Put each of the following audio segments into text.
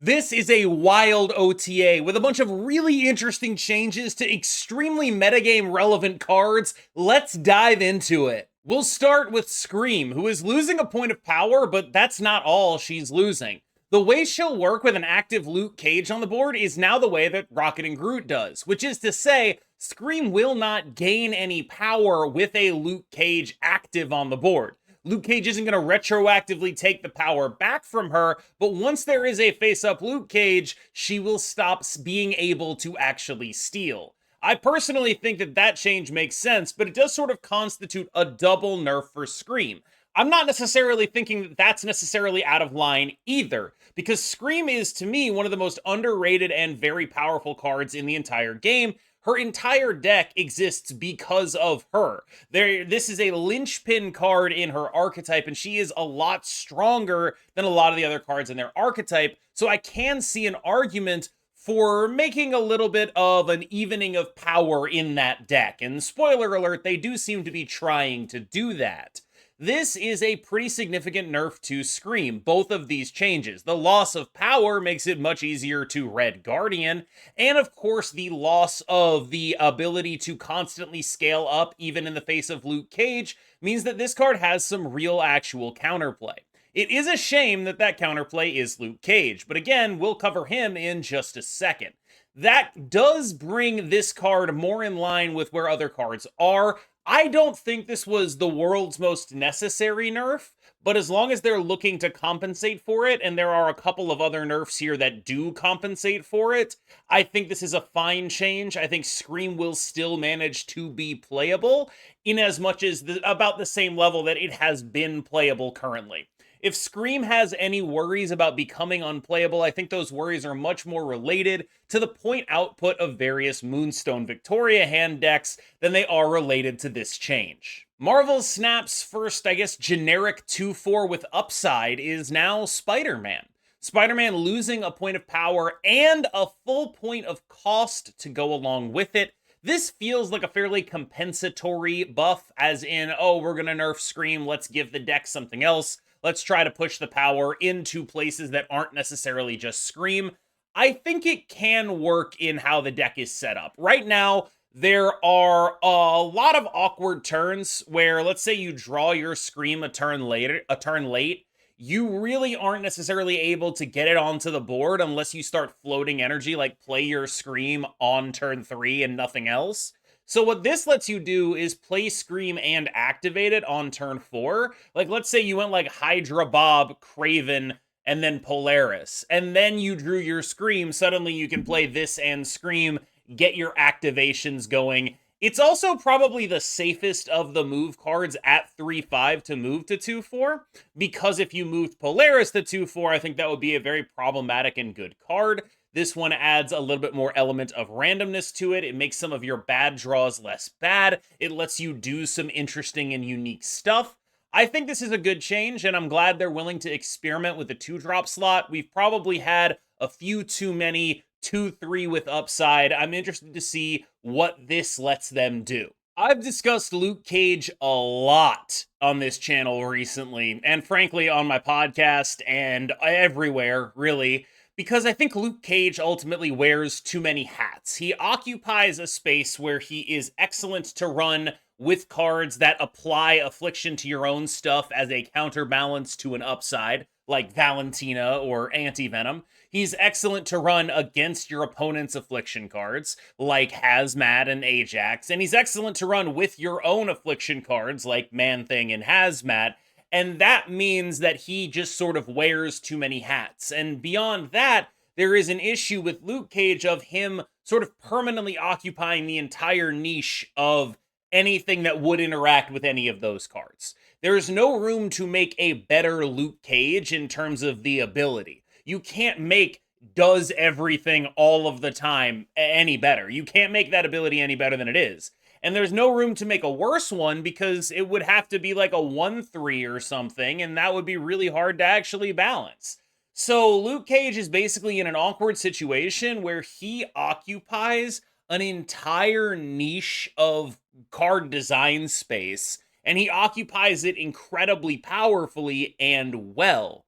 This is a wild OTA with a bunch of really interesting changes to extremely metagame relevant cards. Let's dive into it. We'll start with Scream, who is losing a point of power, but that's not all she's losing. The way she'll work with an active Luke Cage on the board is now the way that Rocket and Groot does, which is to say, Scream will not gain any power with a Luke Cage active on the board. Luke Cage isn't going to retroactively take the power back from her, but once there is a face-up Luke Cage, she will stop being able to actually steal. I personally think that that change makes sense, but it does sort of constitute a double nerf for Scream. I'm not necessarily thinking that that's necessarily out of line either, because Scream is, to me, one of the most underrated and very powerful cards in the entire game. Her entire deck exists because of her. This is a linchpin card in her archetype, and she is a lot stronger than a lot of the other cards in their archetype, so I can see an argument for making a little bit of an evening of power in that deck. And spoiler alert, they do seem to be trying to do that. This is a pretty significant nerf to Scream, both of these changes. The loss of power makes it much easier to Red Guardian, and of course the loss of the ability to constantly scale up even in the face of Luke Cage means that this card has some real actual counterplay. It is a shame that that counterplay is Luke Cage, but again, we'll cover him in just a second. That does bring this card more in line with where other cards are. I don't think this was the world's most necessary nerf, but as long as they're looking to compensate for it, and there are a couple of other nerfs here that do compensate for it, I think this is a fine change. I think Scream will still manage to be playable in as much as about the same level that it has been playable currently. If Scream has any worries about becoming unplayable, I think those worries are much more related to the point output of various Moonstone Victoria hand decks than they are related to this change. Marvel Snap's first, I guess, generic 2-4 with upside is now SpiderMan. SpiderMan losing a point of power and a full point of cost to go along with it. This feels like a fairly compensatory buff, as in, oh, we're going to nerf Scream, let's give the deck something else. Let's try to push the power into places that aren't necessarily just Scream. I think it can work in how the deck is set up. Right now, there are a lot of awkward turns where, let's say you draw your Scream a turn late, you really aren't necessarily able to get it onto the board unless you start floating energy, like play your Scream on turn 3 and nothing else. So what this lets you do is play Scream and activate it on turn 4. Like, let's say you went like Hydra Bob, Craven, and then Polaris, and then you drew your Scream. Suddenly you can play this and Scream, get your activations going. It's also probably the safest of the move cards at 3-5 to move to 2-4, because if you moved Polaris to 2-4, I think that would be a very problematic and good card. This one adds a little bit more element of randomness to it. It makes some of your bad draws less bad. It lets you do some interesting and unique stuff. I think this is a good change, and I'm glad they're willing to experiment with the 2-drop slot. We've probably had a few too many 2-3 with upside. I'm interested to see what this lets them do. I've discussed Luke Cage a lot on this channel recently, and frankly on my podcast and everywhere, really, because I think Luke Cage ultimately wears too many hats. He occupies a space where he is excellent to run with cards that apply affliction to your own stuff as a counterbalance to an upside, like Valentina or Anti-Venom. He's excellent to run against your opponent's affliction cards, like Hazmat and Ajax, and he's excellent to run with your own affliction cards, like Man-Thing and Hazmat, and that means that he just sort of wears too many hats. And beyond that, there is an issue with Luke Cage of him sort of permanently occupying the entire niche of anything that would interact with any of those cards. There is no room to make a better Luke Cage in terms of the ability. You can't make does everything all of the time any better. You can't make that ability any better than it is. And there's no room to make a worse one because it would have to be like a 1-3 or something, and that would be really hard to actually balance. So Luke Cage is basically in an awkward situation where he occupies an entire niche of card design space, and he occupies it incredibly powerfully and well.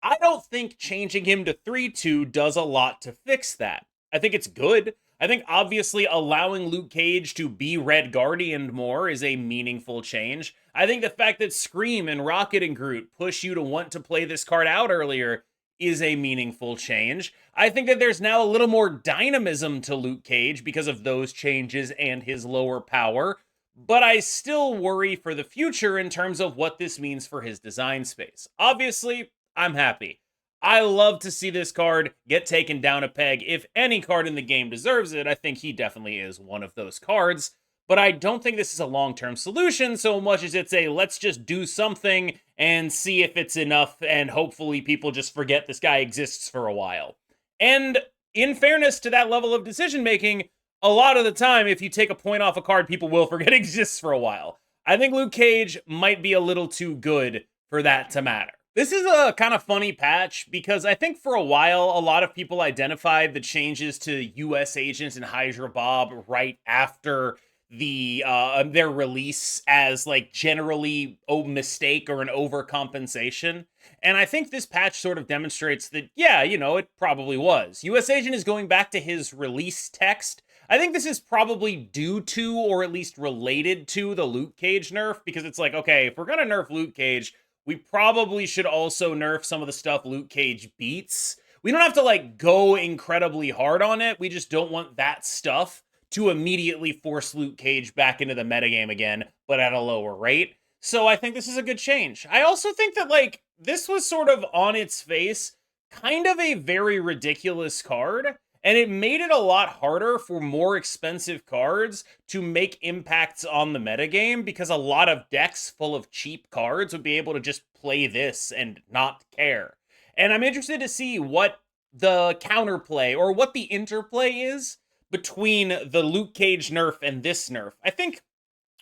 I don't think changing him to 3-2 does a lot to fix that. I think it's good. I think obviously allowing Luke Cage to be Red Guardian more is a meaningful change. I think the fact that Scream and Rocket and Groot push you to want to play this card out earlier is a meaningful change. I think that there's now a little more dynamism to Luke Cage because of those changes and his lower power, but I still worry for the future in terms of what this means for his design space. Obviously, I'm happy. I love to see this card get taken down a peg. If any card in the game deserves it, I think he definitely is one of those cards. But I don't think this is a long-term solution so much as it's a let's just do something and see if it's enough, and hopefully people just forget this guy exists for a while. And in fairness to that level of decision-making, a lot of the time, if you take a point off a card, people will forget it exists for a while. I think Luke Cage might be a little too good for that to matter. This is a kind of funny patch because I think for a while, a lot of people identified the changes to US Agents and Hydra Bob right after their release as like generally a mistake or an overcompensation. And I think this patch sort of demonstrates that, yeah, it probably was. US Agent is going back to his release text. I think this is probably due to, or at least related to, the Luke Cage nerf, because it's like, okay, if we're gonna nerf Luke Cage, we probably should also nerf some of the stuff Luke Cage beats. We don't have to like go incredibly hard on it. We just don't want that stuff to immediately force Luke Cage back into the metagame again, but at a lower rate. So I think this is a good change. I also think that like this was sort of on its face kind of a very ridiculous card, and it made it a lot harder for more expensive cards to make impacts on the metagame, because a lot of decks full of cheap cards would be able to just play this and not care. And I'm interested to see what the counterplay or what the interplay is between the Luke Cage nerf and this nerf. I think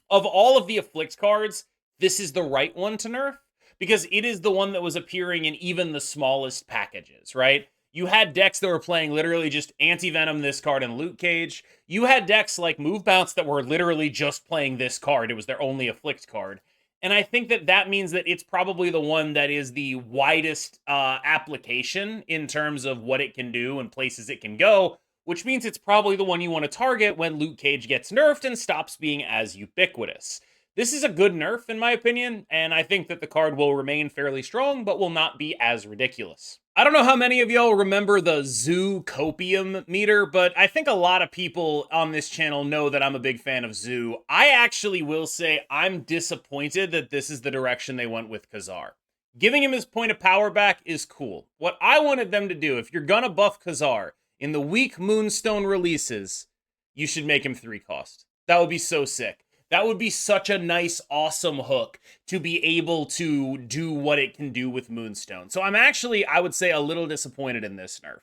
of all of the Afflict cards, this is the right one to nerf, because it is the one that was appearing in even the smallest packages, right? You had decks that were playing literally just Anti-Venom, this card, and Luke Cage. You had decks like Move Bounce that were literally just playing this card. It was their only Afflict card. And I think that that means that it's probably the one that is the widest application in terms of what it can do and places it can go, which means it's probably the one you want to target when Luke Cage gets nerfed and stops being as ubiquitous. This is a good nerf, in my opinion, and I think that the card will remain fairly strong, but will not be as ridiculous. I don't know how many of y'all remember the Zoo Copium meter, but I think a lot of people on this channel know that I'm a big fan of Zoo. I actually will say I'm disappointed that this is the direction they went with Khazar. Giving him his point of power back is cool. What I wanted them to do, if you're gonna buff Khazar in the weak Moonstone releases, you should make him 3 cost. That would be so sick. That would be such a nice, awesome hook to be able to do what it can do with Moonstone. So I'm actually, I would say, a little disappointed in this nerf.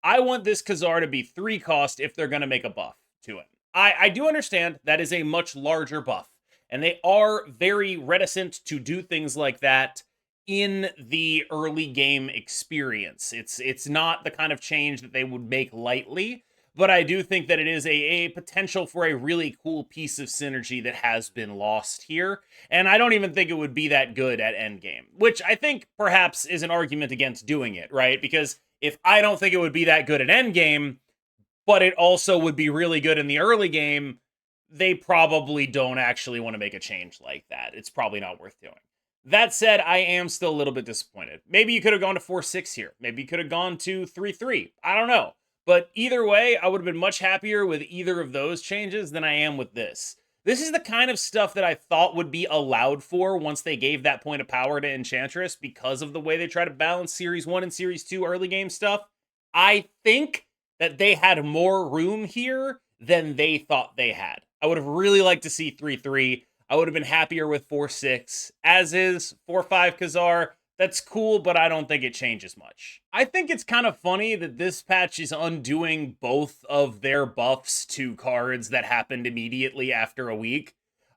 I want this Khazar to be 3 cost if they're going to make a buff to it. I do understand that is a much larger buff, and they are very reticent to do things like that in the early game experience. It's not the kind of change that they would make lightly, but I do think that it is a potential for a really cool piece of synergy that has been lost here. And I don't even think it would be that good at endgame, which I think perhaps is an argument against doing it, right? Because if I don't think it would be that good at endgame, but it also would be really good in the early game, they probably don't actually want to make a change like that. It's probably not worth doing. That said, I am still a little bit disappointed. Maybe you could have gone to 4-6 here. Maybe you could have gone to 3-3. I don't know. But either way, I would have been much happier with either of those changes than I am with this. This is the kind of stuff that I thought would be allowed for once they gave that point of power to Enchantress because of the way they try to balance Series 1 and Series 2 early game stuff. I think that they had more room here than they thought they had. I would have really liked to see 3-3. I would have been happier with 4-6. As is, 4-5 Khazar. That's cool, but I don't think it changes much. I think it's kind of funny that this patch is undoing both of their buffs to cards that happened immediately after a week.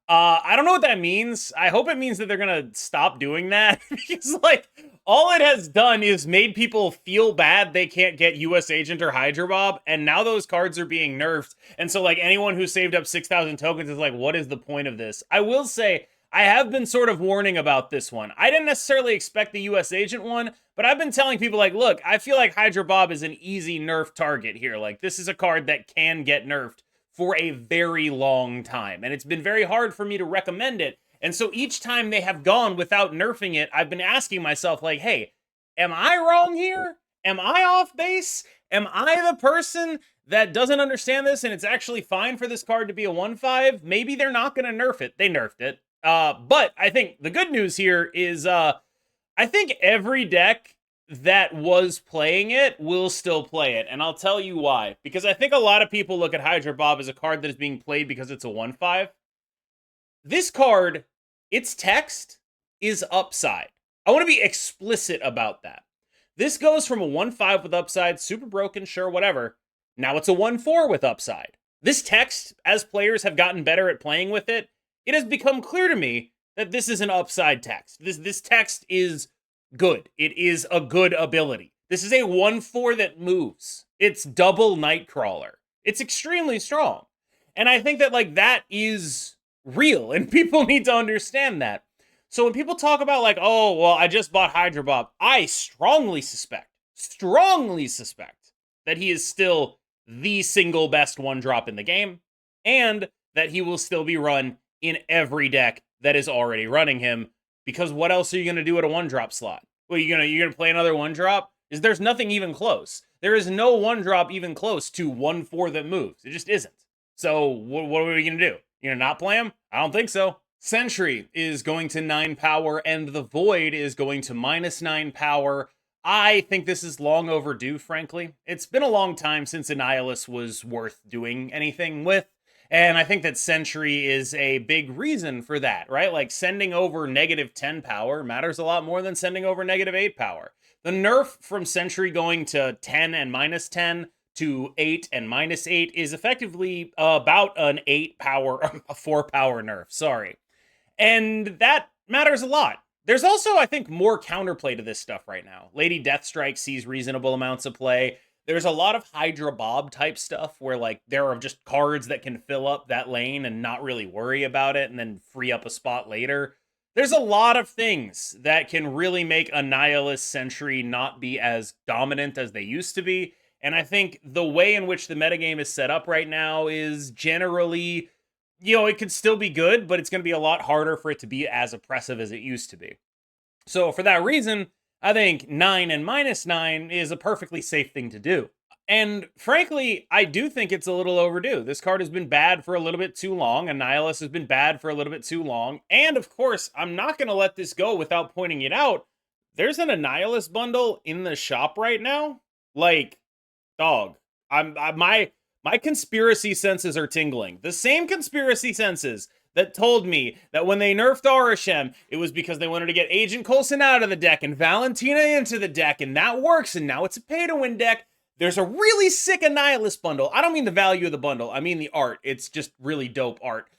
I don't know what that means. I hope it means that they're gonna stop doing that, because like all it has done is made people feel bad they can't get US Agent or Hydra Bob, and now those cards are being nerfed. And so like anyone who saved up 6,000 tokens is like, what is the point of this? I will say, I have been sort of warning about this one. I didn't necessarily expect the US Agent one, but I've been telling people, like, look, I feel like Hydra Bob is an easy nerf target here. Like, this is a card that can get nerfed for a very long time, and it's been very hard for me to recommend it. And so each time they have gone without nerfing it, I've been asking myself, like, hey, am I wrong here? Am I off base? Am I the person that doesn't understand this and it's actually fine for this card to be a 1/5? Maybe they're not going to nerf it. They nerfed it. But I think the good news here is I think every deck that was playing it will still play it. And I'll tell you why. Because I think a lot of people look at Hydra Bob as a card that is being played because it's a 1/5. This card, its text is upside. I want to be explicit about that. This goes from a 1/5 with upside, super broken, sure, whatever. Now it's a 1/4 with upside. This text, as players have gotten better at playing with it, it has become clear to me that this is an upside text. This text is good. It is a good ability. This is a 1/4 that moves. It's double Nightcrawler. It's extremely strong. And I think that, like, that is real, and people need to understand that. So when people talk about, like, oh, well, I just bought Hydra Bob, I strongly suspect that he is still the single best 1-drop in the game, and that he will still be run in every deck that is already running him, because what else are you going to do at a 1-drop slot? Well, you're gonna play another 1-drop? There's nothing even close. There is no 1-drop even close to 1/4 that moves. It just isn't. So what are we going to do? You gonna not play him? I don't think so. Sentry is going to 9 power, and the Void is going to -9 power. I think this is long overdue, frankly. It's been a long time since Annihilus was worth doing anything with, and I think that Sentry is a big reason for that, right? Like, sending over -10 power matters a lot more than sending over -8 power. The nerf from Sentry going to 10 and -10 to 8 and -8 is effectively about an 8 power, a 4 power nerf, sorry. And that matters a lot. There's also, I think, more counterplay to this stuff right now. Lady Deathstrike sees reasonable amounts of play. There's a lot of Hydra Bob type stuff where, like, there are just cards that can fill up that lane and not really worry about it and then free up a spot later. There's a lot of things that can really make Annihilus Sentry not be as dominant as they used to be. And I think the way in which the metagame is set up right now is generally, it could still be good, but it's going to be a lot harder for it to be as oppressive as it used to be. So for that reason, I think 9 and -9 is a perfectly safe thing to do. And frankly, I do think it's a little overdue. This card has been bad for a little bit too long. Annihilus has been bad for a little bit too long. And of course, I'm not going to let this go without pointing it out. There's an Annihilus bundle in the shop right now. Like, dog, my conspiracy senses are tingling. The same conspiracy senses that told me that when they nerfed Arishem, it was because they wanted to get Agent Coulson out of the deck and Valentina into the deck, and that works, and now it's a pay-to-win deck. There's a really sick Annihilus bundle. I don't mean the value of the bundle. I mean the art. It's just really dope art.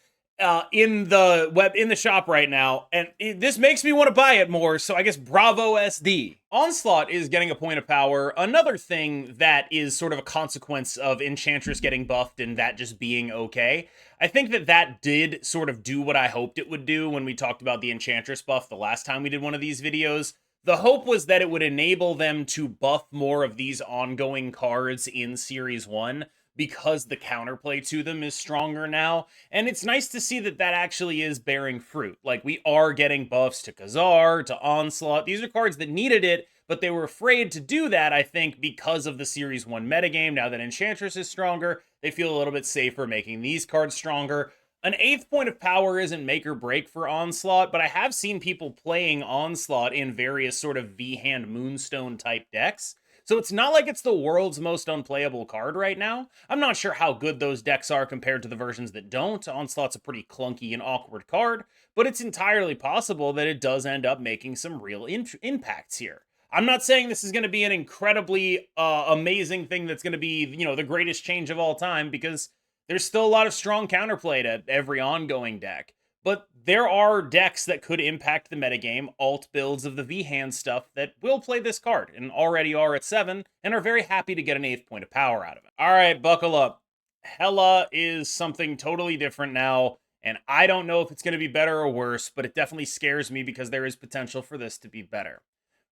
In the shop right now, and this makes me want to buy it more, so I guess bravo SD. Onslaught is getting a point of power. Another thing that is sort of a consequence of Enchantress getting buffed and that just being okay. I think that did sort of do what I hoped it would do when we talked about the Enchantress buff the last time we did one of these videos. The hope was that it would enable them to buff more of these ongoing cards in Series 1, because the counterplay to them is stronger now. And it's nice to see that actually is bearing fruit. Like, we are getting buffs to Khazar, to Onslaught. These are cards that needed it, but they were afraid to do that, I think, because of the Series 1 metagame. Now that Enchantress is stronger, they feel a little bit safer making these cards stronger. An 8th point of power isn't make or break for Onslaught, but I have seen people playing Onslaught in various sort of V-Hand Moonstone type decks. So it's not like it's the world's most unplayable card right now. I'm not sure how good those decks are compared to the versions that don't. Onslaught's a pretty clunky and awkward card, but it's entirely possible that it does end up making some real impacts here. I'm not saying this is going to be an incredibly amazing thing that's going to be, the greatest change of all time, because there's still a lot of strong counterplay to every ongoing deck. But there are decks that could impact the metagame, alt builds of the V-Hand stuff, that will play this card and already are at 7 and are very happy to get an 8th point of power out of it. All right, buckle up. Hela is something totally different now. And I don't know if it's going to be better or worse, but it definitely scares me because there is potential for this to be better.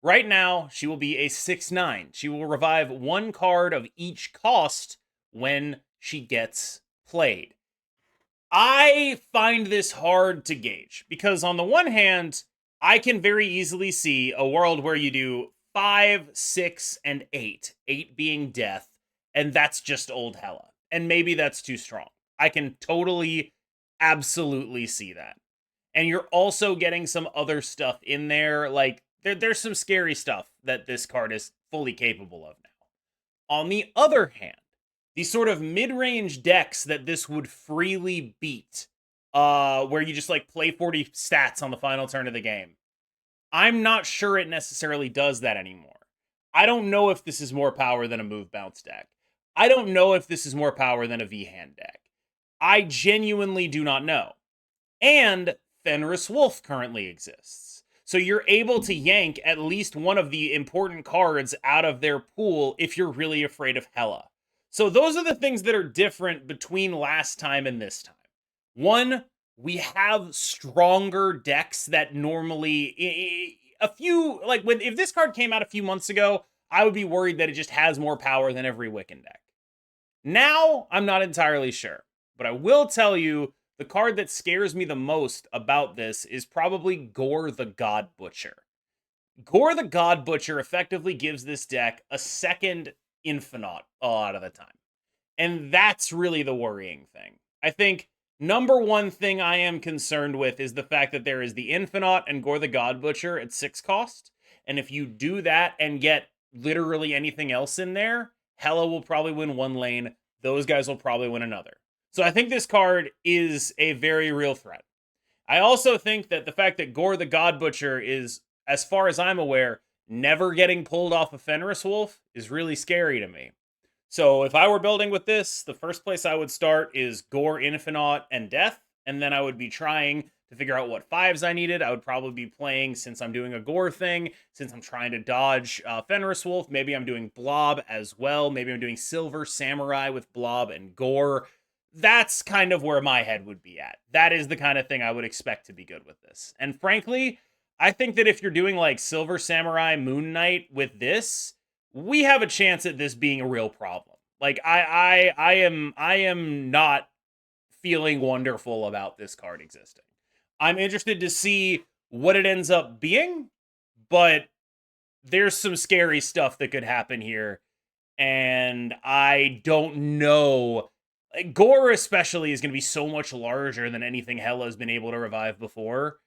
Right now, she will be a 6/9. She will revive one card of each cost when she gets played. I find this hard to gauge because, on the one hand, I can very easily see a world where you do 5, 6, and 8, 8 being death, and that's just old Hela. And maybe that's too strong. I can totally, absolutely see that. And you're also getting some other stuff in there, like there's some scary stuff that this card is fully capable of now. On the other hand, the sort of mid-range decks that this would freely beat, where you just like play 40 stats on the final turn of the game, I'm not sure it necessarily does that anymore. I don't know if this is more power than a move bounce deck. I don't know if this is more power than a V-hand deck. I genuinely do not know. And Fenris Wolf currently exists. So you're able to yank at least one of the important cards out of their pool if you're really afraid of Hela. So those are the things that are different between last time and this time. One, we have stronger decks that normally if this card came out a few months ago, I would be worried that it just has more power than every Wiccan deck. Now, I'm not entirely sure, but I will tell you the card that scares me the most about this is probably Gore the God Butcher. Gore the God Butcher effectively gives this deck a second Infinite a lot of the time. And that's really the worrying thing. I think number one thing I am concerned with is the fact that there is the Infinite and Gore the God Butcher at 6 cost. And if you do that and get literally anything else in there, Hela will probably win one lane. Those guys will probably win another. So I think this card is a very real threat. I also think that the fact that Gore the God Butcher is, as far as I'm aware, never getting pulled off of Fenris Wolf is really scary to me. So if I were building with this, the first place I would start is Gore, Infinite, and Death. And then I would be trying to figure out what 5s I needed. I would probably be playing, since I'm doing a Gore thing, since I'm trying to dodge Fenris Wolf, maybe I'm doing Blob as well. Maybe I'm doing Silver Samurai with Blob and Gore. That's kind of where my head would be at. That is the kind of thing I would expect to be good with this. And frankly, I think that if you're doing like Silver Samurai Moon Knight with this, we have a chance at this being a real problem. Like I am not feeling wonderful about this card existing. I'm interested to see what it ends up being, but there's some scary stuff that could happen here, and I don't know. Gore especially is going to be so much larger than anything Hela has been able to revive before.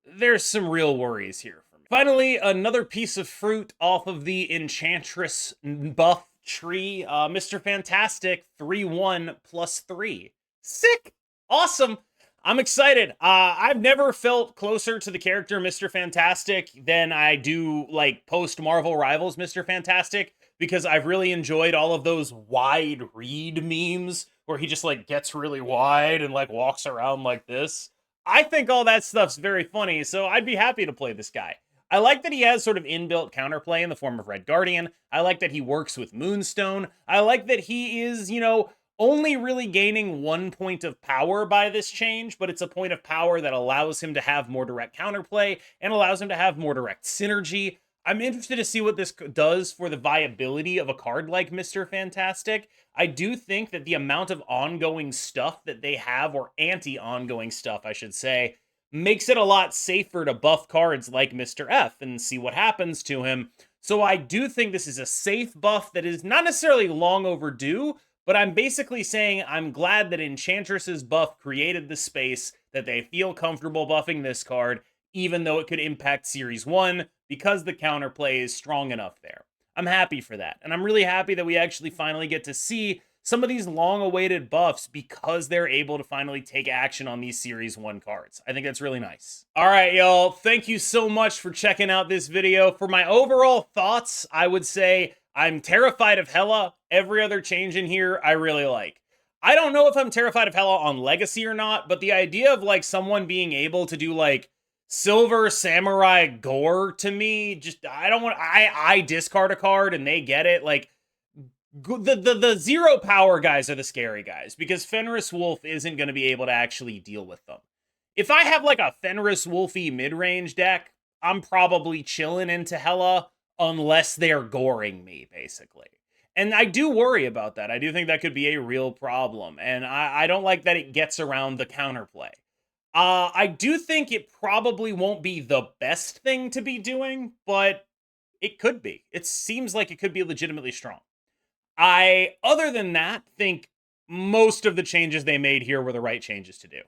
There's some real worries here for me. Finally, another piece of fruit off of the Enchantress buff tree. Mr. Fantastic 3/1 +3. Sick! Awesome! I'm excited. I've never felt closer to the character Mr. Fantastic than I do, like, post-Marvel Rivals Mr. Fantastic, because I've really enjoyed all of those wide read memes where he just, like, gets really wide and, like, walks around like this. I think all that stuff's very funny, so I'd be happy to play this guy. I like that he has sort of inbuilt counterplay in the form of Red Guardian. I like that he works with Moonstone. I like that he is, only really gaining 1 point of power by this change, but it's a point of power that allows him to have more direct counterplay and allows him to have more direct synergy. I'm interested to see what this does for the viability of a card like Mr. Fantastic. I do think that the amount of ongoing stuff that they have, or anti-ongoing stuff, I should say, makes it a lot safer to buff cards like Mr. F and see what happens to him. So I do think this is a safe buff that is not necessarily long overdue, but I'm basically saying I'm glad that Enchantress's buff created the space that they feel comfortable buffing this card, even though it could impact Series 1, because the counterplay is strong enough there. I'm happy for that, and I'm really happy that we actually finally get to see some of these long-awaited buffs because they're able to finally take action on these Series 1 cards. I think that's really nice. All right, y'all. Thank you so much for checking out this video. For my overall thoughts, I would say I'm terrified of Hela. Every other change in here, I really like. I don't know if I'm terrified of Hela on Legacy or not, but the idea of, like, someone being able to do, like, Silver Samurai Gore, to me, just, I don't want, I discard a card and they get it. Like, The zero power guys are the scary guys because Fenris Wolf isn't going to be able to actually deal with them. If I have like a Fenris Wolfy mid-range deck, I'm probably chilling into Hela unless they're goring me, basically. And I do worry about that. I do think that could be a real problem. And I don't like that it gets around the counterplay. I do think it probably won't be the best thing to be doing, but it could be. It seems like it could be legitimately strong. Other than that, think most of the changes they made here were the right changes to do.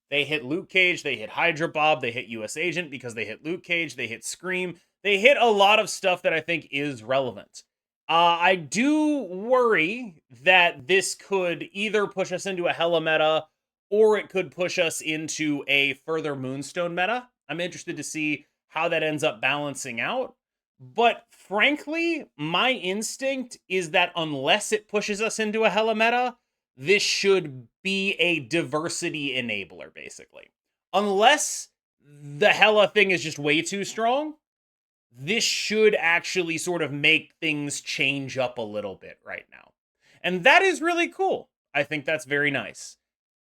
They hit Luke Cage, they hit Hydra Bob, they hit US Agent because they hit Luke Cage, they hit Scream. They hit a lot of stuff that I think is relevant. I do worry that this could either push us into a Hela meta or it could push us into a further Moonstone meta. I'm interested to see how that ends up balancing out. But frankly, my instinct is that unless it pushes us into a Hela meta, this should be a diversity enabler, basically. Unless the Hela thing is just way too strong, this should actually sort of make things change up a little bit right now. And that is really cool. I think that's very nice.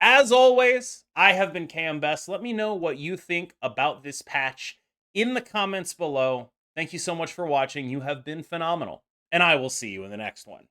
As always, I have been Cam Best. Let me know what you think about this patch in the comments below. Thank you so much for watching. You have been phenomenal. And I will see you in the next one.